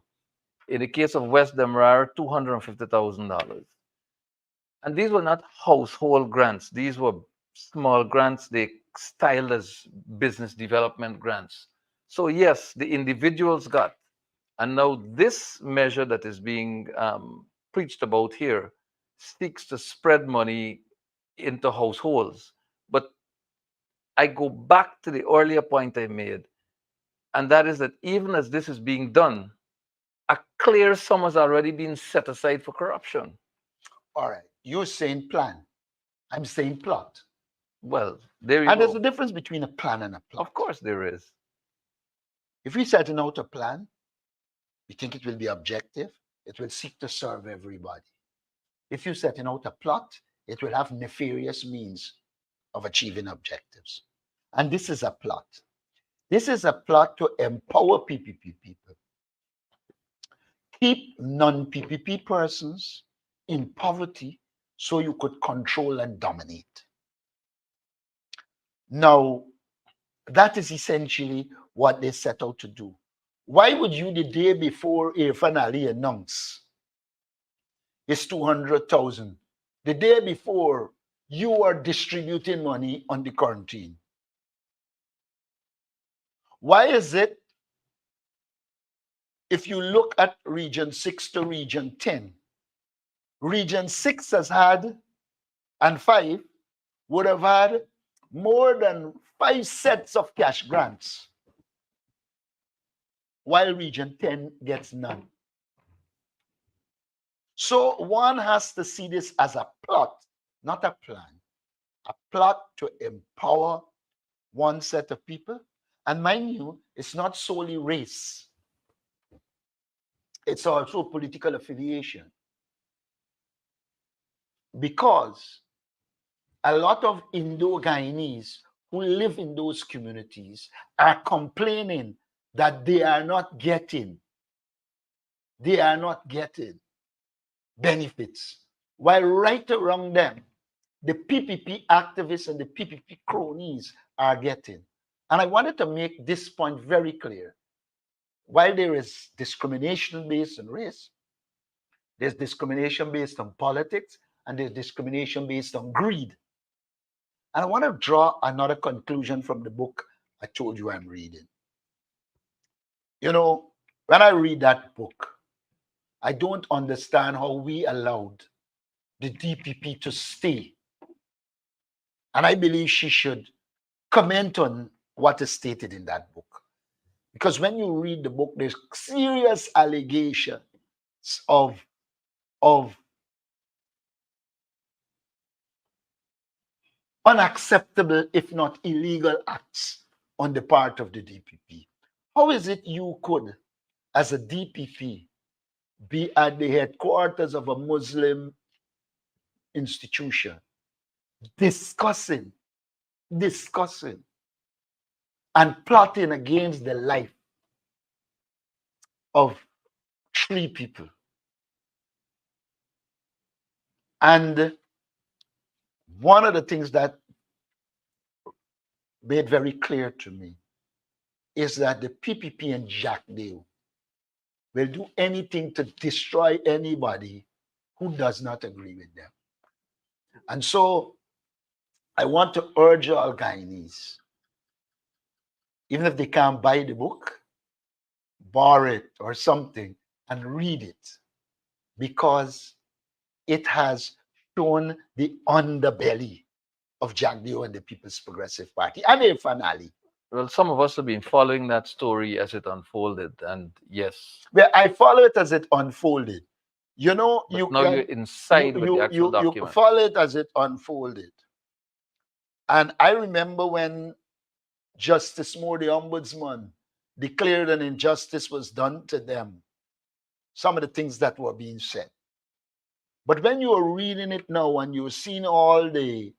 In the case of West Demerara, $250,000. And these were not household grants. These were small grants. They styled as business development grants. So yes, the individuals got. And now this measure that is being preached about here seeks to spread money into households. But I go back to the earlier point I made, and that is that even as this is being done, a clear sum has already been set aside for corruption. All right, you're saying plan. I'm saying plot. Well, there you And there's go. a difference between a plan and a plot. Of course there is. If we're setting out a plan, we think it will be objective. It will seek to serve everybody. If you're setting out a plot, it will have nefarious means of achieving objectives. And this is a plot. This is a plot to empower PPP people. Keep non-PPP persons in poverty so you could control and dominate. Now, that is essentially what they set out to do. Why would you, the day before Irfan Ali announced his 200,000, the day before you are distributing money on the quarantine? Why is it, if you look at Region 6 to Region 10, Region 6 has had, and 5 would have had more than 5 sets of cash grants, while Region 10 gets none. So one has to see this as a plot, not a plan. A plot to empower one set of people. And mind you, it's not solely race. It's also political affiliation. Because a lot of Indo-Guyanese who live in those communities are complaining that they are not getting benefits. While right around them, the PPP activists and the PPP cronies are getting. And I wanted to make this point very clear. While there is discrimination based on race, there's discrimination based on politics, and there's discrimination based on greed. And I want to draw another conclusion from the book I told you I'm reading. You know, when I read that book, I don't understand how we allowed the DPP to stay. And I believe she should comment on what is stated in that book. Because when you read the book, there's serious allegations of unacceptable, if not illegal, acts on the part of the DPP. How is it you could, as a DPP, be at the headquarters of a Muslim institution discussing and plotting against the life of 3 people. And one of the things that made very clear to me is that the PPP and Jack Deal will do anything to destroy anybody who does not agree with them. And so I want to urge all Guyanese, even if they can't buy the book, borrow it or something and read it, because it has shown the underbelly of Jack Deal and the People's Progressive Party and their finale. Well, some of us have been following that story as it unfolded, and yes, Where I follow it as it unfolded. You know, but you now you're can inside with the actual you document. follow it as it unfolded. And I remember when Justice Moore, the ombudsman, declared an injustice was done to them, some of the things that were being said. But when you are reading it now and you're seeing all the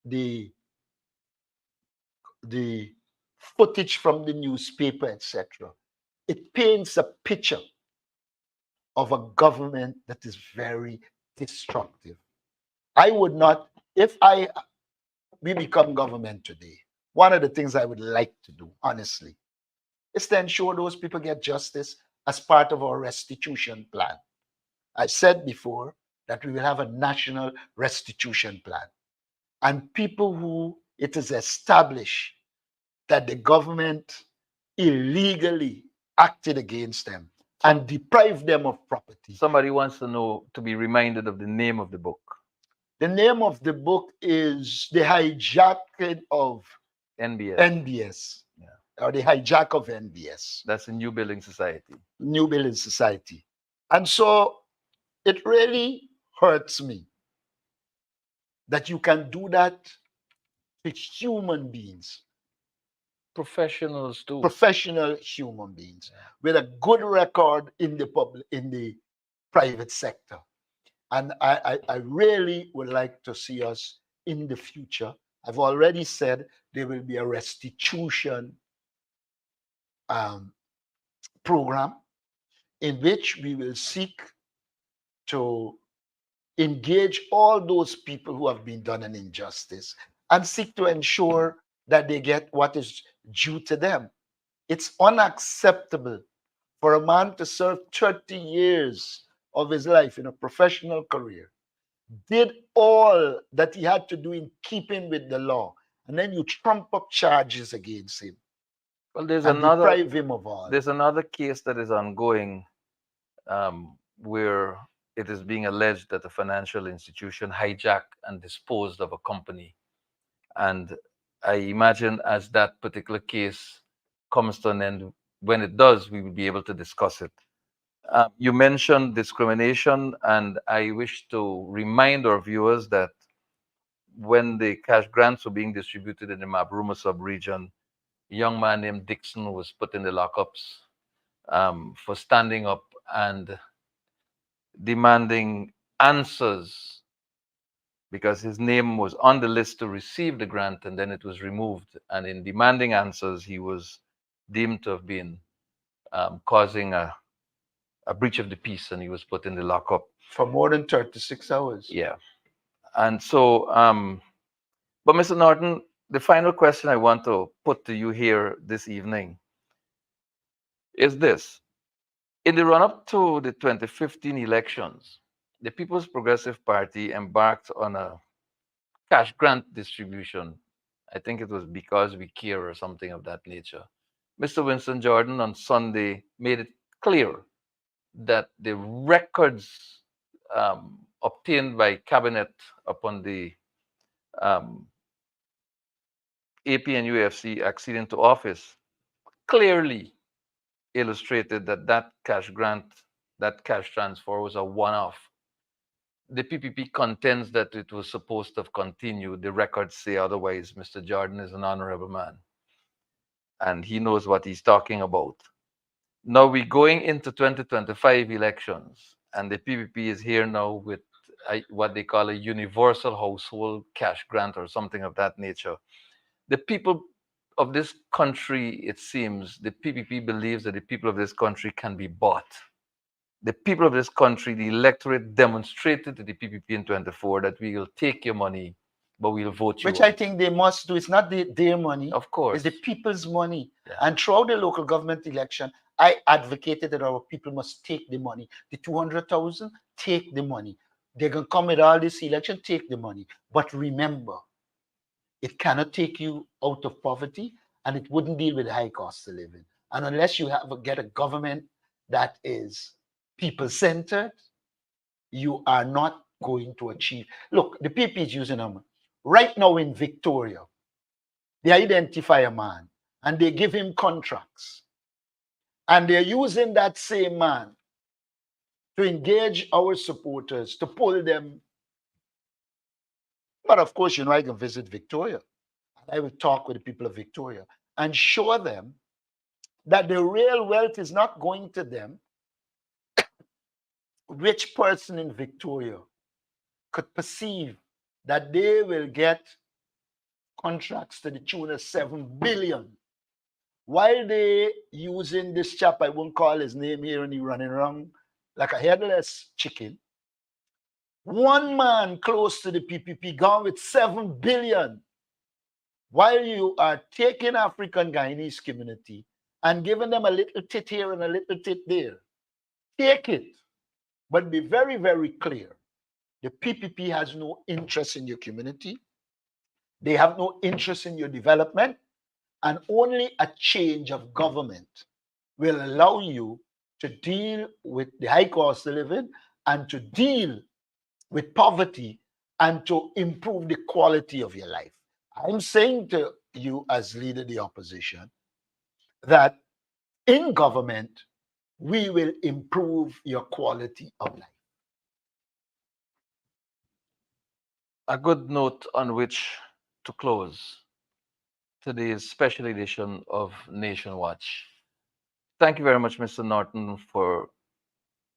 the footage from the newspaper, etc., it paints a picture of a government that is very destructive. I would not, if we become government today, one of the things I would like to do, honestly, is to ensure those people get justice as part of our restitution plan. I said before that we will have a national restitution plan. And people who it is established that the government illegally acted against them and deprived them of property. Somebody wants to know, to be reminded of the name of the book. The name of the book is The Hijacking of NBS. NBS, or The Hijack of NBS, That's the New Building Society. New Building Society. And so it really hurts me that you can do that to human beings, Professionals too. professional human beings with a good record in the public, in the private sector. And I really would like to see us in the future. I've already said there will be a restitution program in which we will seek to engage all those people who have been done an injustice and seek to ensure that they get what is due to them. It's unacceptable for a man to serve 30 years of his life in a professional career, did all that he had to do in keeping with the law, and then you trump up charges against him Well, there's and another deprive him of all. there's another case that is ongoing, where it is being alleged that a financial institution hijacked and disposed of a company. And I imagine as that particular case comes to an end, when it does, we will be able to discuss it. You mentioned discrimination, and I wish to remind our viewers that when the cash grants were being distributed in the Mabruma sub-region, a young man named Dixon was put in the lockups for standing up and demanding answers, because his name was on the list to receive the grant and then it was removed. And in demanding answers, he was deemed to have been causing a breach of the peace, and he was put in the lockup. For more than 36 hours. Yeah. And so, but Mr. Norton, the final question I want to put to you here this evening is this. In the run-up to the 2015 elections, the People's Progressive Party embarked on a cash grant distribution. I think it was Because We Care or something of that nature. Mr. Winston Jordan on Sunday made it clear that the records obtained by cabinet upon the AP and UFC acceding to office clearly illustrated that that cash grant, that cash transfer was a one-off. The PPP contends that it was supposed to have continued. The records say otherwise. Mr. Jordan is an honorable man, and he knows what he's talking about. Now we're going into 2025 elections, and the PPP is here now with what they call a universal household cash grant or something of that nature. The people of this country, it seems, the PPP believes that the people of this country can be bought. The people of this country, the electorate demonstrated to the PPP in 24 that we will take your money, but we'll vote you Which I out. think they must do. It's not their money. Of course. It's the people's money. Yeah. And throughout the local government election, I advocated that our people must take the money. The 200,000, take the money. They're going to come with all this election, take the money. But remember, it cannot take you out of poverty, and it wouldn't deal with high cost of living. And unless you get a government that is people-centered, you are not going to achieve. Look, the PP is using them. Right now in Victoria, they identify a man and they give him contracts. And they're using that same man to engage our supporters, to pull them. But of course, I can visit Victoria. And I will talk with the people of Victoria and show them that the real wealth is not going to them. Rich person in Victoria could perceive that they will get contracts to the tune of 7 billion. While they using this chap, I won't call his name here, and he running around like a headless chicken. One man close to the PPP gone with 7 billion. While you are taking African Guyanese community and giving them a little tit here and a little tit there. Take it. But be very, very clear. The PPP has no interest in your community. They have no interest in your development. And only a change of government will allow you to deal with the high cost of living and to deal with poverty and to improve the quality of your life. I'm saying to you as leader of the opposition that in government, we will improve your quality of life. A good note on which to close today's special edition of Nation Watch. Thank you very much, Mr. Norton, for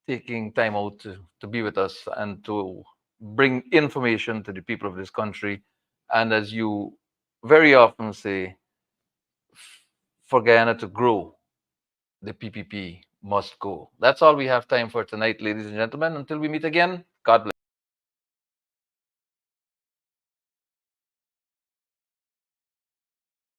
taking time out to be with us and to bring information to the people of this country. And as you very often say, for Guyana to grow, the PPP must go. That's all we have time for tonight, ladies and gentlemen. Until we meet again, God bless.